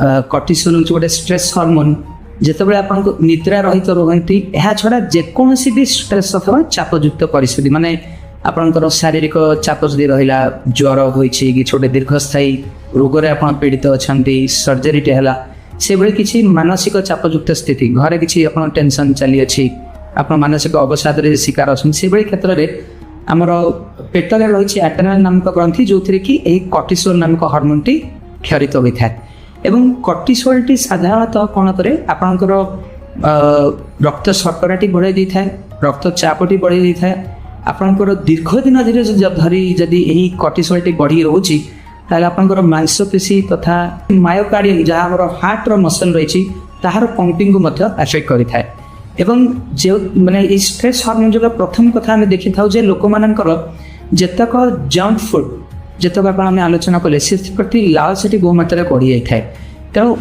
cortisol हूँ गोटे stress hormone जितेबाला आपको निद्रा रहित रुहति यह छड़ा जेकोसी भी स्ट्रेस अथवा चापयुक्त परिस्थिति माने आपंकर शारीरिक चाप जदि रहा ज्वर हो छोटे दीर्घस्थायी रोग आप पीड़ित अच्छा सर्जरी है से भाई किसी मानसिक चापयुक्त स्थिति घरे किसी आप टेंशन चली अच्छी आप मानसिक अवसाद शिकार अच्छा से क्षेत्र में आमर पेटरे रही एड्रेनालिन नामक ग्रंथि जो थी कि यही कॉर्टिसोल नामक हार्मोन टी क्षरित होता है एवं कॉर्टिसोल टी साधारणतः कौन करे आपंकर रक्त शर्करा टी बढ़ाई देता है रक्तचाप टी बढ़ाई देता है आपंकर दीर्घ दिन धीरे धरी जदि यही कॉर्टिसोल टी बढ़ी रोचे ताहले आपंकर मांसपेशी तथा मायोकार्डियम जहाँ आम हार्टर मसल रही ताहार पंपिंग को एफेक्ट करता है एवं जो माने स्ट्रेस हार्मोन जो प्रथम कथा आम देखी था लोक मानकर जेतक जंक फूड जितक आलोचना कले से प्रति लालसा बहु मात्रा बढ़ी जाए तेणु